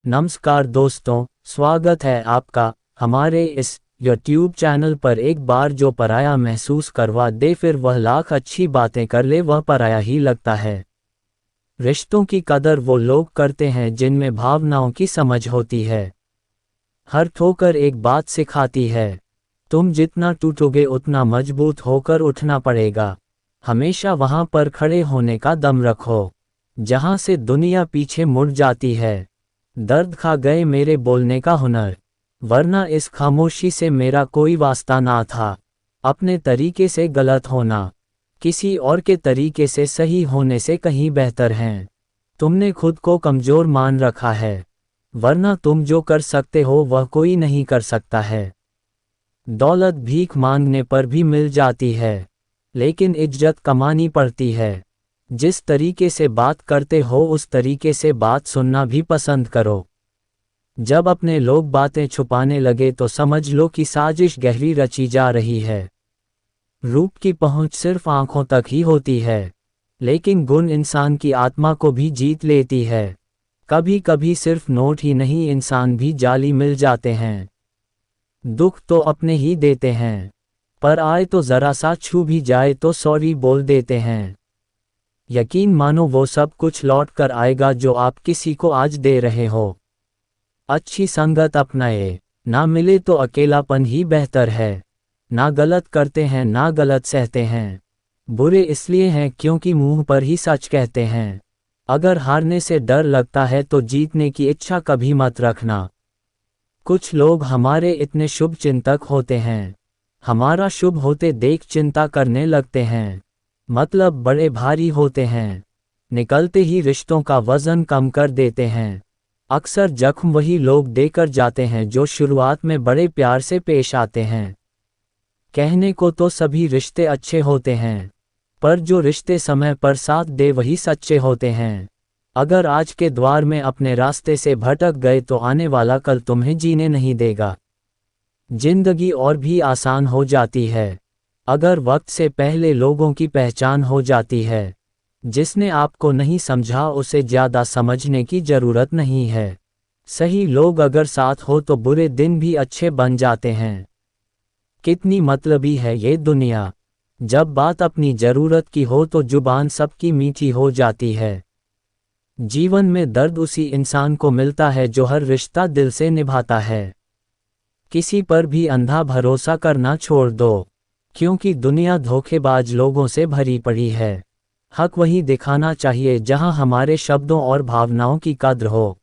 नमस्कार दोस्तों, स्वागत है आपका हमारे इस यूट्यूब चैनल पर। एक बार जो पराया महसूस करवा दे फिर वह लाख अच्छी बातें कर ले वह पराया ही लगता है। रिश्तों की कदर वो लोग करते हैं जिनमें भावनाओं की समझ होती है। हर ठोकर एक बात सिखाती है। तुम जितना टूटोगे उतना मजबूत होकर उठना पड़ेगा। हमेशा वहां पर खड़े होने का दम रखो जहां से दुनिया पीछे मुड़ जाती है। दर्द खा गए मेरे बोलने का हुनर, वरना इस खामोशी से मेरा कोई वास्ता ना था। अपने तरीके से गलत होना किसी और के तरीके से सही होने से कहीं बेहतर है। तुमने खुद को कमजोर मान रखा है, वरना तुम जो कर सकते हो वह कोई नहीं कर सकता है। दौलत भीख मांगने पर भी मिल जाती है, लेकिन इज्जत कमानी पड़ती है। जिस तरीके से बात करते हो उस तरीके से बात सुनना भी पसंद करो। जब अपने लोग बातें छुपाने लगे तो समझ लो कि साजिश गहरी रची जा रही है। रूप की पहुंच सिर्फ आंखों तक ही होती है, लेकिन गुण इंसान की आत्मा को भी जीत लेती है। कभी कभी सिर्फ नोट ही नहीं, इंसान भी जाली मिल जाते हैं। दुख तो अपने ही देते हैं, पर आए तो जरा सा छू भी जाए तो सॉरी बोल देते हैं। यकीन मानो वो सब कुछ लौट कर आएगा जो आप किसी को आज दे रहे हो। अच्छी संगत अपनाए, ना मिले तो अकेलापन ही बेहतर है। ना गलत करते हैं ना गलत सहते हैं। बुरे इसलिए हैं क्योंकि मुंह पर ही सच कहते हैं। अगर हारने से डर लगता है तो जीतने की इच्छा कभी मत रखना। कुछ लोग हमारे इतने शुभ चिंतक होते हैं, हमारा शुभ होते देख चिंता करने लगते हैं। मतलब बड़े भारी होते हैं, निकलते ही रिश्तों का वजन कम कर देते हैं। अक्सर जख्म वही लोग देकर जाते हैं जो शुरुआत में बड़े प्यार से पेश आते हैं। कहने को तो सभी रिश्ते अच्छे होते हैं, पर जो रिश्ते समय पर साथ दे वही सच्चे होते हैं। अगर आज के द्वार में अपने रास्ते से भटक गए तो आने वाला कल तुम्हें जीने नहीं देगा। जिंदगी और भी आसान हो जाती है अगर वक्त से पहले लोगों की पहचान हो जाती है। जिसने आपको नहीं समझा उसे ज़्यादा समझने की ज़रूरत नहीं है। सही लोग अगर साथ हो तो बुरे दिन भी अच्छे बन जाते हैं। कितनी मतलबी है ये दुनिया। जब बात अपनी ज़रूरत की हो तो जुबान सबकी मीठी हो जाती है। जीवन में दर्द उसी इंसान को मिलता है जो हर रिश्ता दिल से निभाता है। किसी पर भी अंधा भरोसा करना छोड़ दो, क्योंकि दुनिया धोखेबाज लोगों से भरी पड़ी है। हक वही दिखाना चाहिए जहां हमारे शब्दों और भावनाओं की कद्र हो।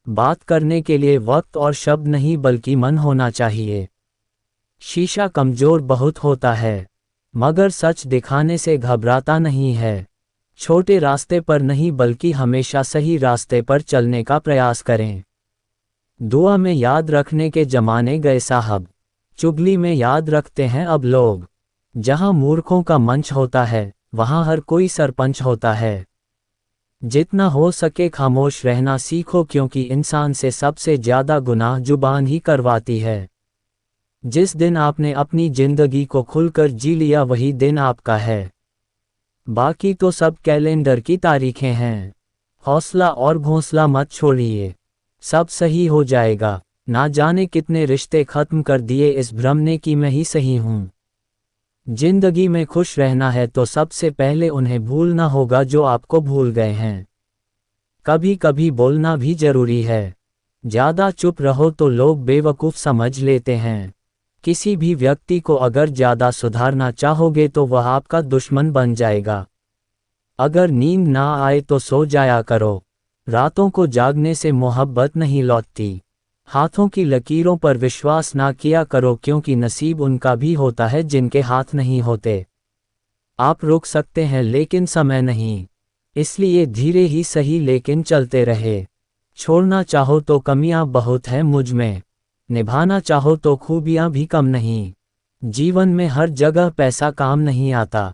बात करने के लिए वक्त और शब्द नहीं बल्कि मन होना चाहिए। शीशा कमजोर बहुत होता है, मगर सच दिखाने से घबराता नहीं है। छोटे रास्ते पर नहीं बल्कि हमेशा सही रास्ते पर चलने का प्रयास करें। दुआ में याद रखने के जमाने गए साहब, चुगली में याद रखते हैं अब लोग। जहां मूर्खों का मंच होता है वहां हर कोई सरपंच होता है। जितना हो सके खामोश रहना सीखो, क्योंकि इंसान से सबसे ज्यादा गुनाह जुबान ही करवाती है। जिस दिन आपने अपनी जिंदगी को खुलकर जी लिया वही दिन आपका है, बाकी तो सब कैलेंडर की तारीखें हैं। हौसला और घोंसला मत छोड़िए, सब सही हो जाएगा। ना जाने कितने रिश्ते खत्म कर दिए इस भ्रम ने कि मैं ही सही हूं। जिंदगी में खुश रहना है तो सबसे पहले उन्हें भूलना होगा जो आपको भूल गए हैं। कभी कभी बोलना भी जरूरी है। ज्यादा चुप रहो तो लोग बेवकूफ समझ लेते हैं। किसी भी व्यक्ति को अगर ज्यादा सुधारना चाहोगे तो वह आपका दुश्मन बन जाएगा। अगर नींद ना आए तो सो जाया करो। रातों को जागने से मोहब्बत नहीं लौटती। हाथों की लकीरों पर विश्वास ना किया करो, क्योंकि नसीब उनका भी होता है जिनके हाथ नहीं होते। आप रुक सकते हैं लेकिन समय नहीं, इसलिए धीरे ही सही लेकिन चलते रहे। छोड़ना चाहो तो कमियां बहुत हैं मुझ में, निभाना चाहो तो खूबियां भी कम नहीं। जीवन में हर जगह पैसा काम नहीं आता,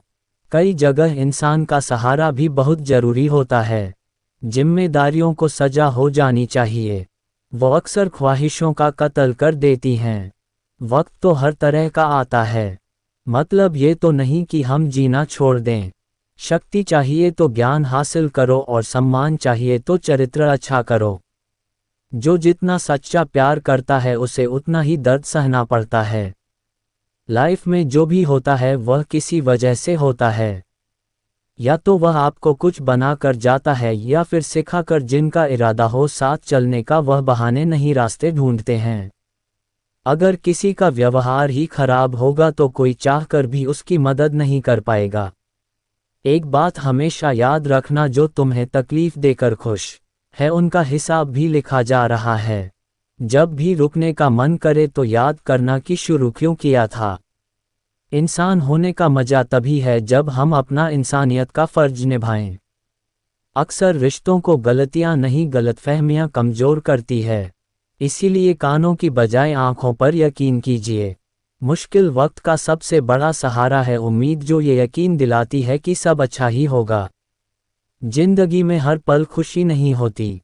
कई जगह इंसान का सहारा भी बहुत जरूरी होता है। जिम्मेदारियों को सजा हो जानी चाहिए, वो अक्सर ख्वाहिशों का कत्ल कर देती हैं। वक्त तो हर तरह का आता है, मतलब ये तो नहीं कि हम जीना छोड़ दें। शक्ति चाहिए तो ज्ञान हासिल करो और सम्मान चाहिए तो चरित्र अच्छा करो। जो जितना सच्चा प्यार करता है उसे उतना ही दर्द सहना पड़ता है। लाइफ में जो भी होता है वह किसी वजह से होता है। या तो वह आपको कुछ बनाकर जाता है या फिर सिखाकर। जिनका इरादा हो साथ चलने का वह बहाने नहीं रास्ते ढूंढते हैं। अगर किसी का व्यवहार ही खराब होगा तो कोई चाहकर भी उसकी मदद नहीं कर पाएगा। एक बात हमेशा याद रखना, जो तुम्हें तकलीफ देकर खुश है उनका हिसाब भी लिखा जा रहा है। जब भी रुकने का मन करे तो याद करना कि शुरू क्यों किया था। इंसान होने का मजा तभी है जब हम अपना इंसानियत का फर्ज निभाएं। अक्सर रिश्तों को गलतियां नहीं गलतफहमियां कमजोर करती है। इसीलिए कानों की बजाय आंखों पर यकीन कीजिए। मुश्किल वक्त का सबसे बड़ा सहारा है उम्मीद, जो ये यकीन दिलाती है कि सब अच्छा ही होगा। जिंदगी में हर पल खुशी नहीं होती,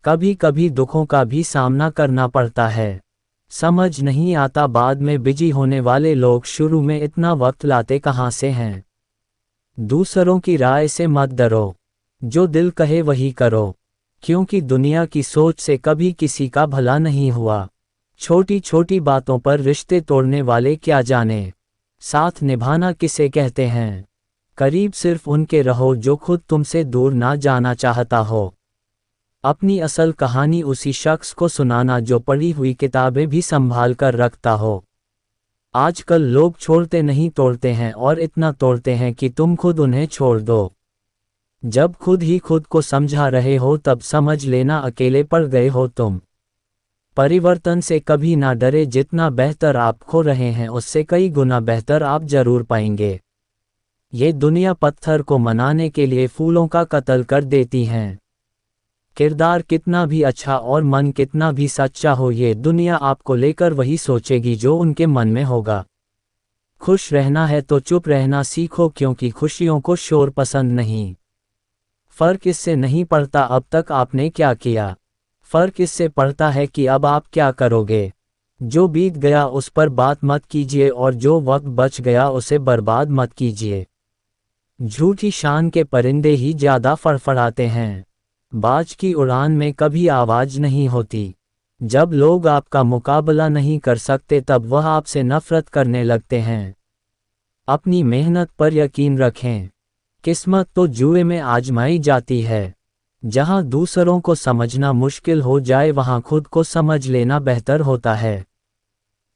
कभी कभी दुखों का भी सामना करना पड़ता है। समझ नहीं आता बाद में बिजी होने वाले लोग शुरू में इतना वक्त लाते कहाँ से हैं। दूसरों की राय से मत डरो, जो दिल कहे वही करो, क्योंकि दुनिया की सोच से कभी किसी का भला नहीं हुआ। छोटी छोटी बातों पर रिश्ते तोड़ने वाले क्या जाने साथ निभाना किसे कहते हैं। करीब सिर्फ उनके रहो जो खुद तुमसे दूर ना जाना चाहता हो। अपनी असल कहानी उसी शख्स को सुनाना जो पढ़ी हुई किताबें भी संभाल कर रखता हो। आजकल लोग छोड़ते नहीं तोड़ते हैं, और इतना तोड़ते हैं कि तुम खुद उन्हें छोड़ दो। जब खुद ही खुद को समझा रहे हो तब समझ लेना अकेले पड़ गए हो तुम। परिवर्तन से कभी ना डरे, जितना बेहतर आप खो रहे हैं उससे कई गुना बेहतर आप जरूर पाएंगे। ये दुनिया पत्थर को मनाने के लिए फूलों का कत्ल कर देती हैं। किरदार कितना भी अच्छा और मन कितना भी सच्चा हो, ये दुनिया आपको लेकर वही सोचेगी जो उनके मन में होगा। खुश रहना है तो चुप रहना सीखो, क्योंकि खुशियों को शोर पसंद नहीं। फर्क इससे नहीं पड़ता अब तक आपने क्या किया, फर्क इससे पड़ता है कि अब आप क्या करोगे। जो बीत गया उस पर बात मत कीजिए, और जो वक्त बच गया उसे बर्बाद मत कीजिए। झूठी शान के परिंदे ही ज्यादा फड़फड़ाते हैं। बाज की उड़ान में कभी आवाज नहीं होती। जब लोग आपका मुकाबला नहीं कर सकते तब वह आपसे नफरत करने लगते हैं। अपनी मेहनत पर यकीन रखें। किस्मत तो जुए में आजमाई जाती है। जहां दूसरों को समझना मुश्किल हो जाए वहां खुद को समझ लेना बेहतर होता है।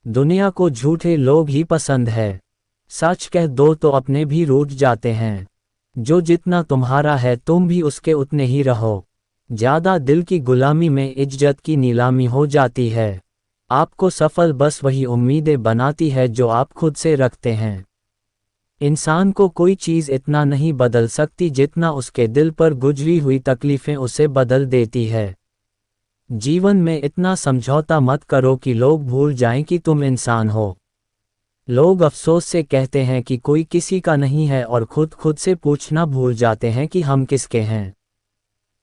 दुनिया को झूठे लोग ही पसंद है, सच कह दो तो अपने भी रूठ जाते हैं। जो जितना तुम्हारा है तुम भी उसके उतने ही रहो। ज्यादा दिल की गुलामी में इज्जत की नीलामी हो जाती है। आपको सफल बस वही उम्मीदें बनाती है जो आप खुद से रखते हैं। इंसान को कोई चीज़ इतना नहीं बदल सकती जितना उसके दिल पर गुजरी हुई तकलीफें उसे बदल देती है। जीवन में इतना समझौता मत करो कि लोग भूल जाएं कि तुम इंसान हो। लोग अफसोस से कहते हैं कि कोई किसी का नहीं है, और खुद से पूछना भूल जाते हैं कि हम किसके हैं।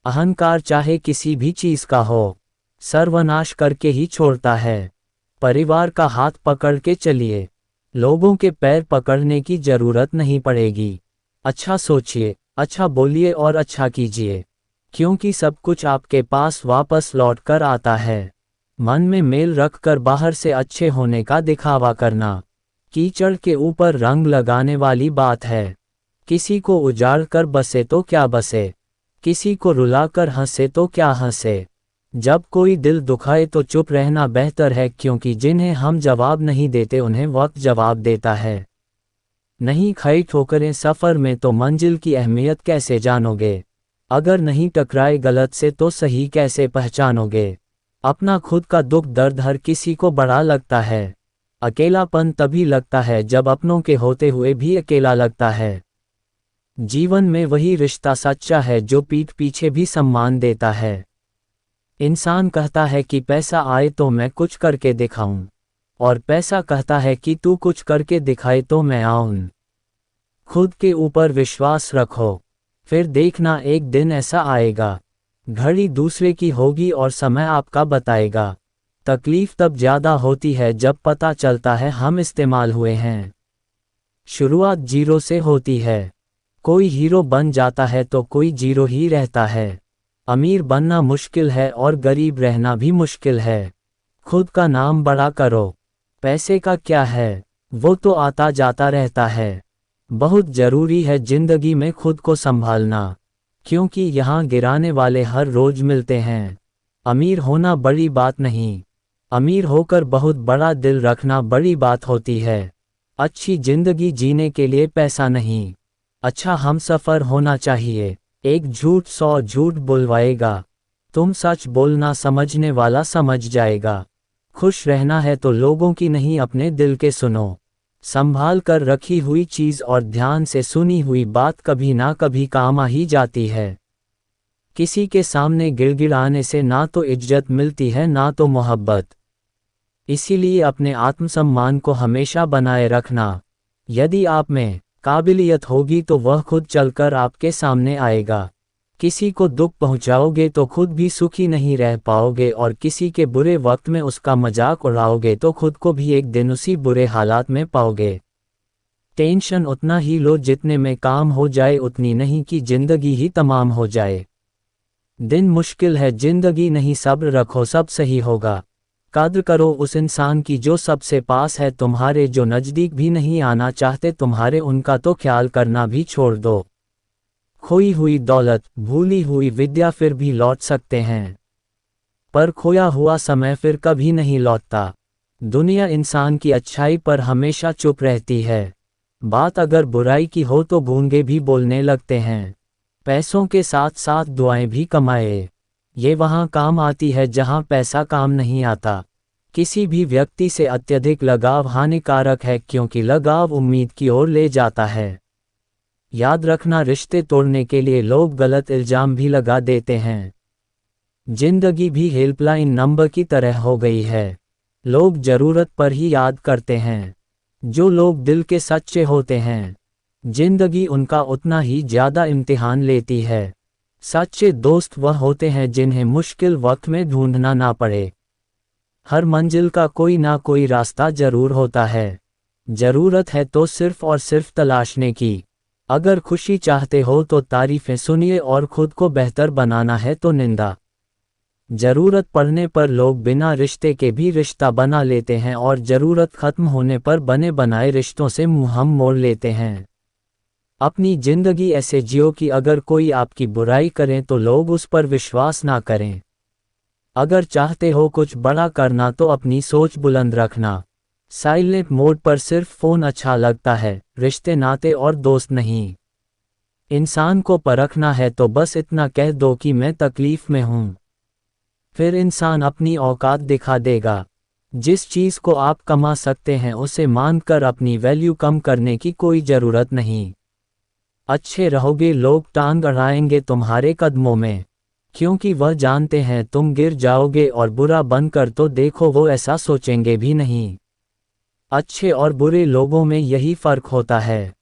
अहंकार चाहे किसी भी चीज़ का हो, सर्वनाश करके ही छोड़ता है। परिवार का हाथ पकड़ के चलिए, लोगों के पैर पकड़ने की जरूरत नहीं पड़ेगी। अच्छा सोचिए, अच्छा बोलिए और अच्छा कीजिए, क्योंकि सब कुछ आपके पास वापस लौट कर आता है। मन में मेल रखकर बाहर से अच्छे होने का दिखावा करना कीचड़ के ऊपर रंग लगाने वाली बात है। किसी को उजाड़ कर बसे तो क्या बसे, किसी को रुलाकर हंसे तो क्या हंसे। जब कोई दिल दुखाए तो चुप रहना बेहतर है, क्योंकि जिन्हें हम जवाब नहीं देते उन्हें वक्त जवाब देता है। नहीं खाई ठोकरें सफ़र में तो मंजिल की अहमियत कैसे जानोगे। अगर नहीं टकराए गलत से तो सही कैसे पहचानोगे। अपना खुद का दुख दर्द हर किसी को बड़ा लगता है। अकेलापन तभी लगता है जब अपनों के होते हुए भी अकेला लगता है। जीवन में वही रिश्ता सच्चा है जो पीठ पीछे भी सम्मान देता है। इंसान कहता है कि पैसा आए तो मैं कुछ करके दिखाऊं, और पैसा कहता है कि तू कुछ करके दिखाए तो मैं आऊं। खुद के ऊपर विश्वास रखो, फिर देखना एक दिन ऐसा आएगा, घड़ी दूसरे की होगी और समय आपका बताएगा। तकलीफ तब ज़्यादा होती है जब पता चलता है हम इस्तेमाल हुए हैं। शुरुआत जीरो से होती है। कोई हीरो बन जाता है तो कोई जीरो ही रहता है। अमीर बनना मुश्किल है और गरीब रहना भी मुश्किल है। खुद का नाम बड़ा करो। पैसे का क्या है, वो तो आता जाता रहता है। बहुत जरूरी है जिंदगी में खुद को संभालना, क्योंकि यहाँ गिराने वाले हर रोज मिलते हैं। अमीर होना बड़ी बात नहीं, अमीर होकर बहुत बड़ा दिल रखना बड़ी बात होती है। अच्छी जिंदगी जीने के लिए पैसा नहीं, अच्छा हमसफर होना चाहिए। एक झूठ 100 झूठ बुलवाएगा, तुम सच बोलना समझने वाला समझ जाएगा। खुश रहना है तो लोगों की नहीं अपने दिल के सुनो। संभाल कर रखी हुई चीज और ध्यान से सुनी हुई बात कभी ना कभी काम आ ही जाती है। किसी के सामने गिड़गिड़ाने से ना तो इज्जत मिलती है ना तो मोहब्बत। इसीलिए अपने आत्मसम्मान को हमेशा बनाए रखना। यदि आप में काबिलियत होगी तो वह खुद चलकर आपके सामने आएगा। किसी को दुख पहुंचाओगे तो खुद भी सुखी नहीं रह पाओगे, और किसी के बुरे वक्त में उसका मजाक उड़ाओगे तो खुद को भी एक दिन उसी बुरे हालात में पाओगे। टेंशन उतना ही लो जितने में काम हो जाए, उतनी नहीं कि जिंदगी ही तमाम हो जाए। दिन मुश्किल है, जिंदगी नहीं, सब्र रखो, सब सही होगा। कद्र करो उस इंसान की जो सबसे पास है तुम्हारे, जो नज़दीक भी नहीं आना चाहते तुम्हारे, उनका तो ख्याल करना भी छोड़ दो। खोई हुई दौलत, भूली हुई विद्या फिर भी लौट सकते हैं, पर खोया हुआ समय फिर कभी नहीं लौटता। दुनिया इंसान की अच्छाई पर हमेशा चुप रहती है। बात अगर बुराई की हो तो गूंगे भी बोलने लगते हैं। पैसों के साथ साथ दुआएं भी कमाए, ये वहाँ काम आती है जहाँ पैसा काम नहीं आता। किसी भी व्यक्ति से अत्यधिक लगाव हानिकारक है, क्योंकि लगाव उम्मीद की ओर ले जाता है। याद रखना, रिश्ते तोड़ने के लिए लोग गलत इल्जाम भी लगा देते हैं। जिंदगी भी हेल्पलाइन नंबर की तरह हो गई है, लोग जरूरत पर ही याद करते हैं। जो लोग दिल के सच्चे होते हैं, जिंदगी उनका उतना ही ज्यादा इम्तिहान लेती है। सच्चे दोस्त वह होते हैं जिन्हें मुश्किल वक्त में ढूंढना ना पड़े। हर मंजिल का कोई ना कोई रास्ता जरूर होता है। जरूरत है तो सिर्फ और सिर्फ तलाशने की। अगर खुशी चाहते हो तो तारीफें सुनिए, और खुद को बेहतर बनाना है तो निंदा। जरूरत पड़ने पर लोग बिना रिश्ते के भी रिश्ता बना लेते हैं, और जरूरत खत्म होने पर बने बनाए रिश्तों से मुंह हम मोड़ लेते हैं। अपनी जिंदगी ऐसे जियो कि अगर कोई आपकी बुराई करे तो लोग उस पर विश्वास ना करें। अगर चाहते हो कुछ बड़ा करना तो अपनी सोच बुलंद रखना। साइलेंट मोड पर सिर्फ फोन अच्छा लगता है, रिश्ते नाते और दोस्त नहीं। इंसान को परखना है तो बस इतना कह दो कि मैं तकलीफ में हूं, फिर इंसान अपनी औकात दिखा देगा। जिस चीज को आप कमा सकते हैं उसे मानकर अपनी वैल्यू कम करने की कोई जरूरत नहीं। अच्छे रहोगे, लोग टांग अड़ाएंगे तुम्हारे कदमों में, क्योंकि वह जानते हैं तुम गिर जाओगे, और बुरा बनकर तो देखो वो ऐसा सोचेंगे भी नहीं। अच्छे और बुरे लोगों में यही फर्क होता है।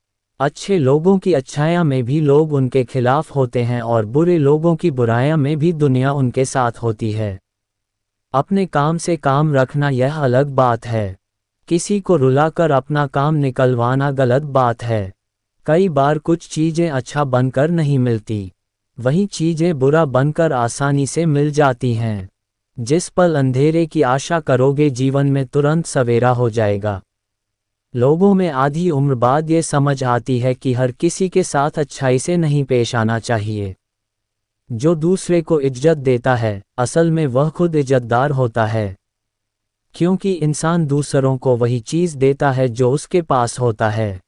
अच्छे लोगों की अच्छाइयाँ में भी लोग उनके खिलाफ होते हैं, और बुरे लोगों की बुराइयाँ में भी दुनिया उनके साथ होती है। अपने काम से काम रखना यह अलग बात है, किसी को रुलाकर अपना काम निकलवाना गलत बात है। कई बार कुछ चीज़ें अच्छा बनकर नहीं मिलती, वही चीज़ें बुरा बनकर आसानी से मिल जाती हैं। जिस पल अंधेरे की आशा करोगे जीवन में तुरंत सवेरा हो जाएगा। लोगों में आधी उम्र बाद ये समझ आती है कि हर किसी के साथ अच्छाई से नहीं पेश आना चाहिए। जो दूसरे को इज्जत देता है असल में वह खुद इज्जतदार होता है, क्योंकि इंसान दूसरों को वही चीज़ देता है जो उसके पास होता है।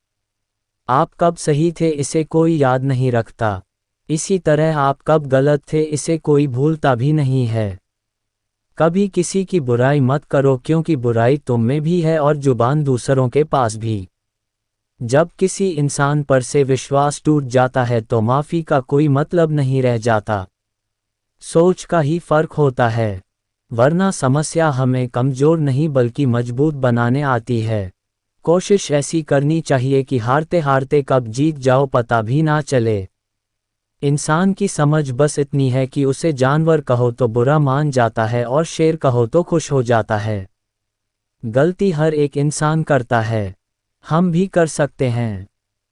आप कब सही थे इसे कोई याद नहीं रखता, इसी तरह आप कब गलत थे इसे कोई भूलता भी नहीं है। कभी किसी की बुराई मत करो, क्योंकि बुराई तुम में भी है और जुबान दूसरों के पास भी। जब किसी इंसान पर से विश्वास टूट जाता है तो माफ़ी का कोई मतलब नहीं रह जाता, सोच का ही फर्क होता है। वरना समस्या हमें कमज़ोर नहीं बल्कि मजबूत बनाने आती है। कोशिश ऐसी करनी चाहिए कि हारते हारते कब जीत जाओ पता भी ना चले। इंसान की समझ बस इतनी है कि उसे जानवर कहो तो बुरा मान जाता है और शेर कहो तो खुश हो जाता है। गलती हर एक इंसान करता है, हम भी कर सकते हैं।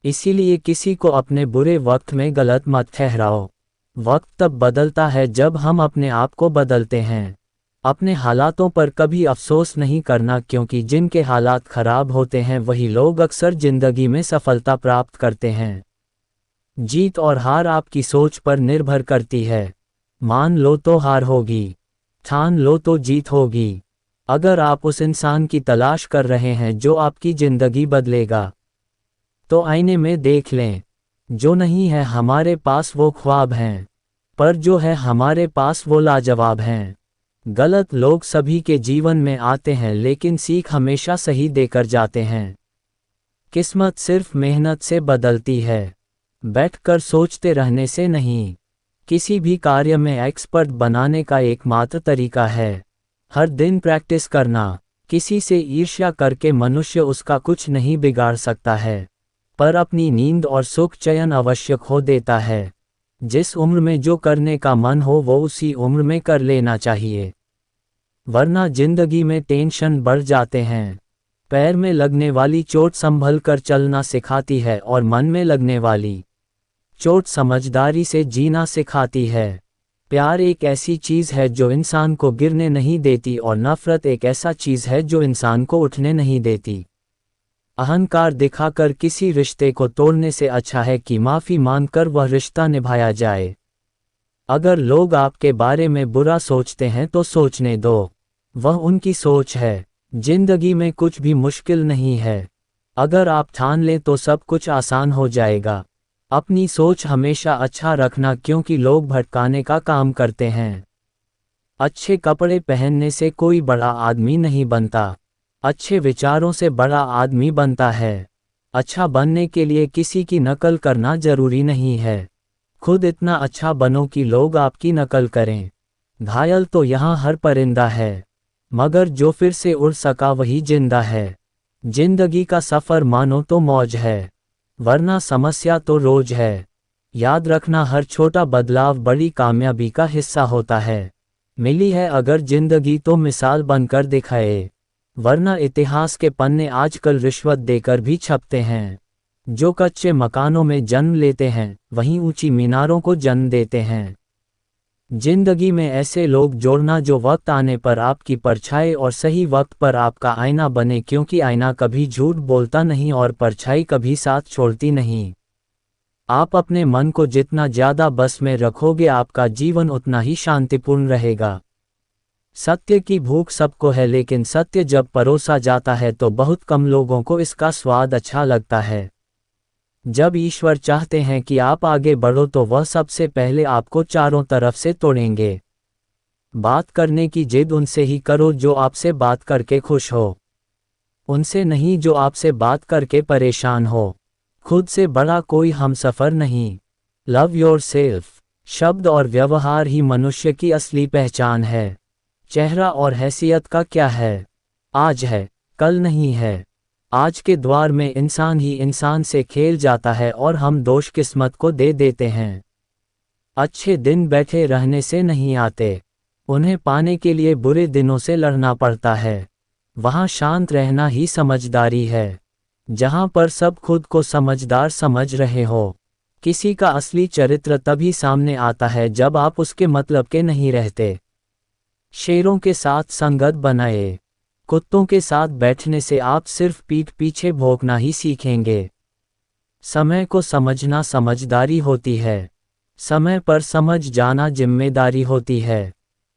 इसीलिए किसी को अपने बुरे वक्त में गलत मत ठहराओ। वक्त तब बदलता है जब हम अपने आप को बदलते हैं। अपने हालातों पर कभी अफसोस नहीं करना, क्योंकि जिनके हालात खराब होते हैं वही लोग अक्सर जिंदगी में सफलता प्राप्त करते हैं। जीत और हार आपकी सोच पर निर्भर करती है। मान लो तो हार होगी, ठान लो तो जीत होगी। अगर आप उस इंसान की तलाश कर रहे हैं जो आपकी जिंदगी बदलेगा, तो आईने में देख लें। जो नहीं है हमारे पास वो ख्वाब हैं, पर जो है हमारे पास वो लाजवाब हैं। गलत लोग सभी के जीवन में आते हैं, लेकिन सीख हमेशा सही देकर जाते हैं। किस्मत सिर्फ मेहनत से बदलती है, बैठकर सोचते रहने से नहीं। किसी भी कार्य में एक्सपर्ट बनाने का एकमात्र तरीका है हर दिन प्रैक्टिस करना। किसी से ईर्ष्या करके मनुष्य उसका कुछ नहीं बिगाड़ सकता है, पर अपनी नींद और सुख चयन अवश्य खो देता है। जिस उम्र में जो करने का मन हो वो उसी उम्र में कर लेना चाहिए, वरना जिंदगी में टेंशन बढ़ जाते हैं। पैर में लगने वाली चोट संभल कर चलना सिखाती है, और मन में लगने वाली चोट समझदारी से जीना सिखाती है। प्यार एक ऐसी चीज़ है जो इंसान को गिरने नहीं देती, और नफरत एक ऐसा चीज़ है जो इंसान को उठने नहीं देती। अहंकार दिखाकर किसी रिश्ते को तोड़ने से अच्छा है कि माफ़ी मांगकर वह रिश्ता निभाया जाए। अगर लोग आपके बारे में बुरा सोचते हैं तो सोचने दो, वह उनकी सोच है। जिंदगी में कुछ भी मुश्किल नहीं है, अगर आप ठान लें तो सब कुछ आसान हो जाएगा। अपनी सोच हमेशा अच्छा रखना, क्योंकि लोग भटकाने का काम करते हैं। अच्छे कपड़े पहनने से कोई बड़ा आदमी नहीं बनता, अच्छे विचारों से बड़ा आदमी बनता है। अच्छा बनने के लिए किसी की नकल करना जरूरी नहीं है, खुद इतना अच्छा बनो कि लोग आपकी नकल करें। घायल तो यहाँ हर परिंदा है, मगर जो फिर से उड़ सका वही जिंदा है। जिंदगी का सफ़र मानो तो मौज है, वरना समस्या तो रोज है। याद रखना, हर छोटा बदलाव बड़ी कामयाबी का हिस्सा होता है। मिली है अगर जिंदगी तो मिसाल बनकर दिखाए, वरना इतिहास के पन्ने आजकल रिश्वत देकर भी छपते हैं। जो कच्चे मकानों में जन्म लेते हैं वहीं ऊंची मीनारों को जन्म देते हैं। जिंदगी में ऐसे लोग जोड़ना जो वक्त आने पर आपकी परछाई और सही वक्त पर आपका आईना बने, क्योंकि आईना कभी झूठ बोलता नहीं और परछाई कभी साथ छोड़ती नहीं। आप अपने मन को जितना ज़्यादा बस में रखोगे आपका जीवन उतना ही शांतिपूर्ण रहेगा। सत्य की भूख सबको है, लेकिन सत्य जब परोसा जाता है तो बहुत कम लोगों को इसका स्वाद अच्छा लगता है। जब ईश्वर चाहते हैं कि आप आगे बढ़ो तो वह सबसे पहले आपको चारों तरफ से तोड़ेंगे। बात करने की जिद उनसे ही करो जो आपसे बात करके खुश हो, उनसे नहीं जो आपसे बात करके परेशान हो। खुद से बड़ा कोई हमसफर नहीं। लव योरसेल्फ शब्द और व्यवहार ही मनुष्य की असली पहचान है। चेहरा और हैसियत का क्या है, आज है कल नहीं है। आज के द्वार में इंसान ही इंसान से खेल जाता है और हम दोष किस्मत को दे देते हैं। अच्छे दिन बैठे रहने से नहीं आते, उन्हें पाने के लिए बुरे दिनों से लड़ना पड़ता है। वहाँ शांत रहना ही समझदारी है, जहाँ पर सब खुद को समझदार समझ रहे हो। किसी का असली चरित्र तभी सामने आता है जब आप उसके मतलब के नहीं रहते। शेरों के साथ संगत बनाए, कुत्तों के साथ बैठने से आप सिर्फ पीठ पीछे भौंकना ही सीखेंगे। समय को समझना समझदारी होती है, समय पर समझ जाना जिम्मेदारी होती है।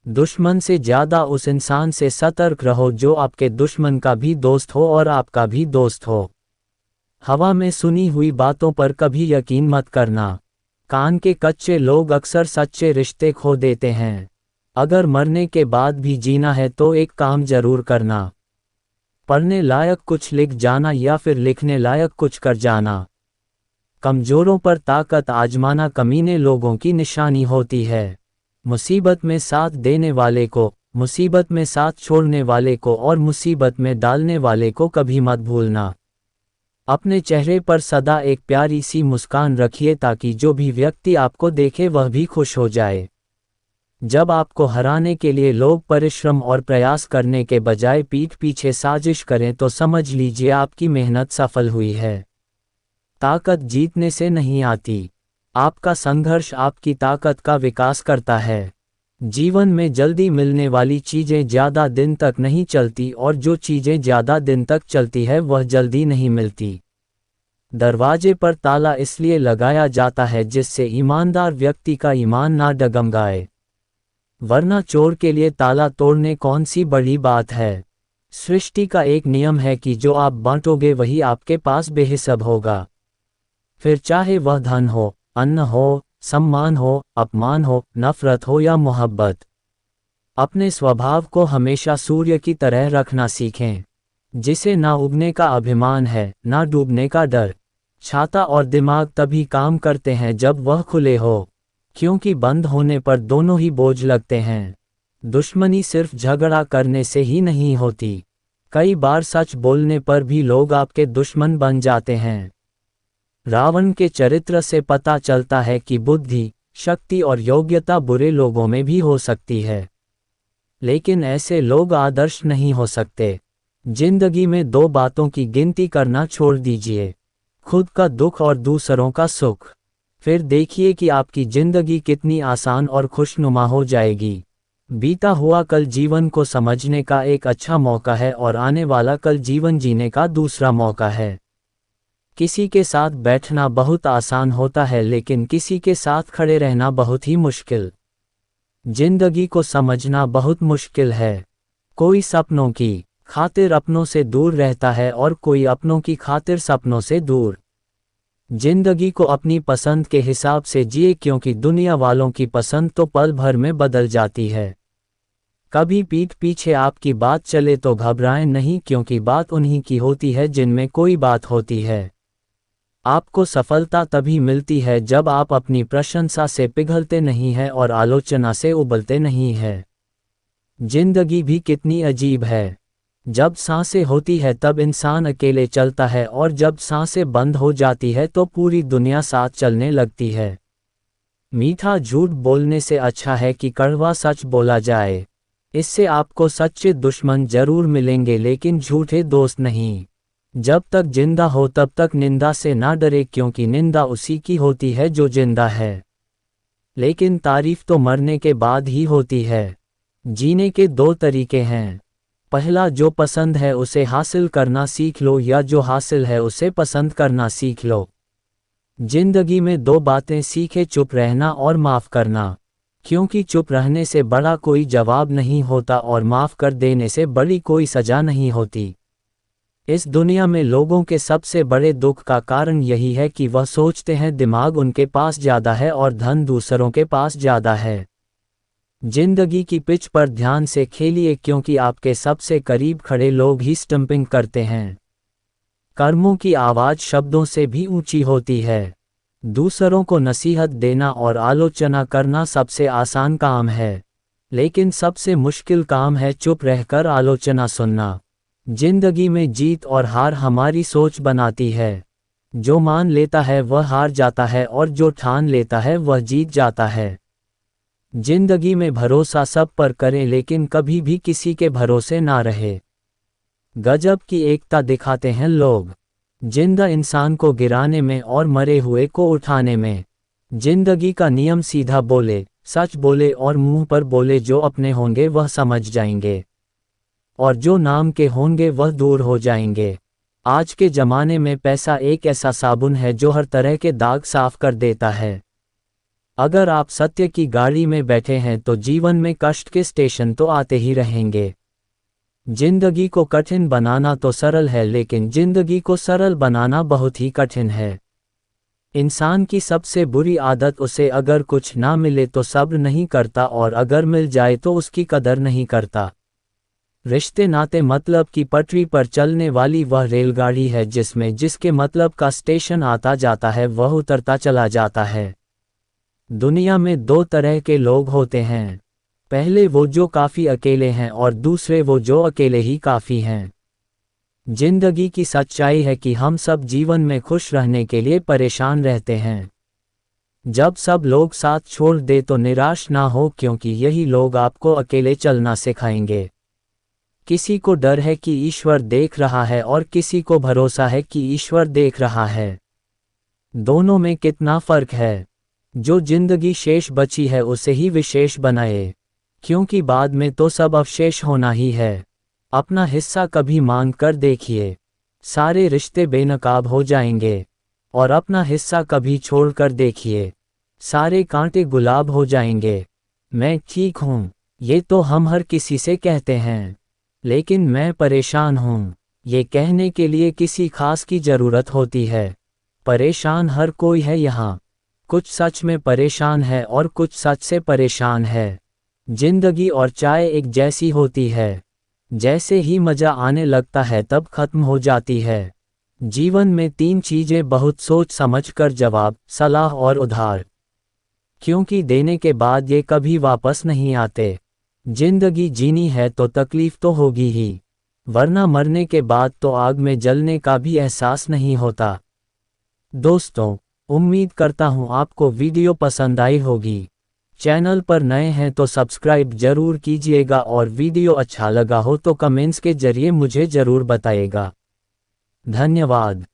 दुश्मन से ज़्यादा उस इंसान से सतर्क रहो जो आपके दुश्मन का भी दोस्त हो और आपका भी दोस्त हो। हवा में सुनी हुई बातों पर कभी यकीन मत करना। कान के कच्चे लोग अक्सर सच्चे रिश्ते खो देते हैं। अगर मरने के बाद भी जीना है तो एक काम जरूर करना, पढ़ने लायक कुछ लिख जाना या फिर लिखने लायक कुछ कर जाना। कमजोरों पर ताकत आजमाना कमीने लोगों की निशानी होती है। मुसीबत में साथ देने वाले को, मुसीबत में साथ छोड़ने वाले को और मुसीबत में डालने वाले को कभी मत भूलना। अपने चेहरे पर सदा एक प्यारी सी मुस्कान रखिए ताकि जो भी व्यक्ति आपको देखे वह भी खुश हो जाए। जब आपको हराने के लिए लोग परिश्रम और प्रयास करने के बजाय पीठ पीछे साजिश करें तो समझ लीजिए आपकी मेहनत सफल हुई है। ताकत जीतने से नहीं आती, आपका संघर्ष आपकी ताकत का विकास करता है। जीवन में जल्दी मिलने वाली चीजें ज़्यादा दिन तक नहीं चलती और जो चीजें ज़्यादा दिन तक चलती है वह जल्दी नहीं मिलती। दरवाजे पर ताला इसलिए लगाया जाता है जिससे ईमानदार व्यक्ति का ईमान ना डगमगाए, वरना चोर के लिए ताला तोड़ने कौन सी बड़ी बात है। सृष्टि का एक नियम है कि जो आप बांटोगे वही आपके पास बेहिसाब होगा, फिर चाहे वह धन हो, अन्न हो, सम्मान हो, अपमान हो, नफरत हो या मोहब्बत। अपने स्वभाव को हमेशा सूर्य की तरह रखना सीखें, जिसे ना उगने का अभिमान है ना डूबने का डर। छाता और दिमाग तभी काम करते हैं जब वह खुले हो, क्योंकि बंद होने पर दोनों ही बोझ लगते हैं। दुश्मनी सिर्फ झगड़ा करने से ही नहीं होती, कई बार सच बोलने पर भी लोग आपके दुश्मन बन जाते हैं। रावण के चरित्र से पता चलता है कि बुद्धि, शक्ति और योग्यता बुरे लोगों में भी हो सकती है, लेकिन ऐसे लोग आदर्श नहीं हो सकते। जिंदगी में दो बातों की गिनती करना छोड़ दीजिए, खुद का दुख और दूसरों का सुख। फिर देखिए कि आपकी जिंदगी कितनी आसान और खुशनुमा हो जाएगी। बीता हुआ कल जीवन को समझने का एक अच्छा मौका है और आने वाला कल जीवन जीने का दूसरा मौका है। किसी के साथ बैठना बहुत आसान होता है, लेकिन किसी के साथ खड़े रहना बहुत ही मुश्किल। जिंदगी को समझना बहुत मुश्किल है। कोई सपनों की खातिर अपनों से दूर रहता है और कोई अपनों की खातिर सपनों से दूर। जिंदगी को अपनी पसंद के हिसाब से जिए, क्योंकि दुनिया वालों की पसंद तो पल भर में बदल जाती है। कभी पीठ पीछे आपकी बात चले तो घबराएं नहीं, क्योंकि बात उन्हीं की होती है जिनमें कोई बात होती है। आपको सफलता तभी मिलती है जब आप अपनी प्रशंसा से पिघलते नहीं हैं और आलोचना से उबलते नहीं हैं। जिंदगी भी कितनी अजीब है। जब सांसें होती है तब इंसान अकेले चलता है और जब सांसें बंद हो जाती है तो पूरी दुनिया साथ चलने लगती है। मीठा झूठ बोलने से अच्छा है कि कड़वा सच बोला जाए। इससे आपको सच्चे दुश्मन जरूर मिलेंगे, लेकिन झूठे दोस्त नहीं। जब तक जिंदा हो तब तक निंदा से ना डरे, क्योंकि निंदा उसी की होती है जो जिंदा है। लेकिन तारीफ तो मरने के बाद ही होती है। जीने के दो तरीके हैं, पहला जो पसंद है उसे हासिल करना सीख लो, या जो हासिल है उसे पसंद करना सीख लो। जिंदगी में दो बातें सीखे, चुप रहना और माफ़ करना, क्योंकि चुप रहने से बड़ा कोई जवाब नहीं होता और माफ़ कर देने से बड़ी कोई सज़ा नहीं होती। इस दुनिया में लोगों के सबसे बड़े दुख का कारण यही है कि वह सोचते हैं दिमाग उनके पास ज़्यादा है और धन दूसरों के पास ज़्यादा है। जिंदगी की पिच पर ध्यान से खेलिए, क्योंकि आपके सबसे करीब खड़े लोग ही स्टंपिंग करते हैं। कर्मों की आवाज़ शब्दों से भी ऊंची होती है। दूसरों को नसीहत देना और आलोचना करना सबसे आसान काम है, लेकिन सबसे मुश्किल काम है चुप रहकर आलोचना सुनना। जिंदगी में जीत और हार हमारी सोच बनाती है। जो मान लेता है वह हार जाता है और जो ठान लेता है वह जीत जाता है। जिंदगी में भरोसा सब पर करें, लेकिन कभी भी किसी के भरोसे ना रहे। गजब की एकता दिखाते हैं लोग, जिंदा इंसान को गिराने में और मरे हुए को उठाने में। जिंदगी का नियम सीधा बोले, सच बोले और मुंह पर बोले। जो अपने होंगे वह समझ जाएंगे और जो नाम के होंगे वह दूर हो जाएंगे। आज के ज़माने में पैसा एक ऐसा साबुन है जो हर तरह के दाग साफ कर देता है। अगर आप सत्य की गाड़ी में बैठे हैं तो जीवन में कष्ट के स्टेशन तो आते ही रहेंगे। जिंदगी को कठिन बनाना तो सरल है, लेकिन जिंदगी को सरल बनाना बहुत ही कठिन है। इंसान की सबसे बुरी आदत उसे अगर कुछ ना मिले तो सब्र नहीं करता, और अगर मिल जाए तो उसकी कदर नहीं करता। रिश्ते नाते मतलब की पटरी पर चलने वाली वह रेलगाड़ी है जिसमें जिसके मतलब का स्टेशन आता जाता है वह उतरता चला जाता है। दुनिया में दो तरह के लोग होते हैं, पहले वो जो काफ़ी अकेले हैं और दूसरे वो जो अकेले ही काफ़ी हैं। जिंदगी की सच्चाई है कि हम सब जीवन में खुश रहने के लिए परेशान रहते हैं। जब सब लोग साथ छोड़ दे तो निराश ना हो, क्योंकि यही लोग आपको अकेले चलना सिखाएंगे। किसी को डर है कि ईश्वर देख रहा है और किसी को भरोसा है कि ईश्वर देख रहा है। दोनों में कितना फ़र्क है। जो जिंदगी शेष बची है उसे ही विशेष बनाए, क्योंकि बाद में तो सब अवशेष होना ही है। अपना हिस्सा कभी मांग कर देखिए, सारे रिश्ते बेनकाब हो जाएंगे। और अपना हिस्सा कभी छोड़ कर देखिए, सारे कांटे गुलाब हो जाएंगे। मैं ठीक हूँ, ये तो हम हर किसी से कहते हैं, लेकिन मैं परेशान हूँ, ये कहने के लिए किसी खास की ज़रूरत होती है। परेशान हर कोई है यहाँ, कुछ सच में परेशान है और कुछ सच से परेशान है। जिंदगी और चाय एक जैसी होती है, जैसे ही मज़ा आने लगता है तब खत्म हो जाती है। जीवन में 3 चीज़ें बहुत सोच समझ कर जवाब, सलाह और उधार, क्योंकि देने के बाद ये कभी वापस नहीं आते। जिंदगी जीनी है तो तकलीफ तो होगी ही, वरना मरने के बाद तो आग में जलने का भी एहसास नहीं होता। दोस्तों, उम्मीद करता हूँ आपको वीडियो पसंद आई होगी। चैनल पर नए हैं तो सब्सक्राइब जरूर कीजिएगा और वीडियो अच्छा लगा हो तो कमेंट्स के जरिए मुझे जरूर बताइएगा। धन्यवाद।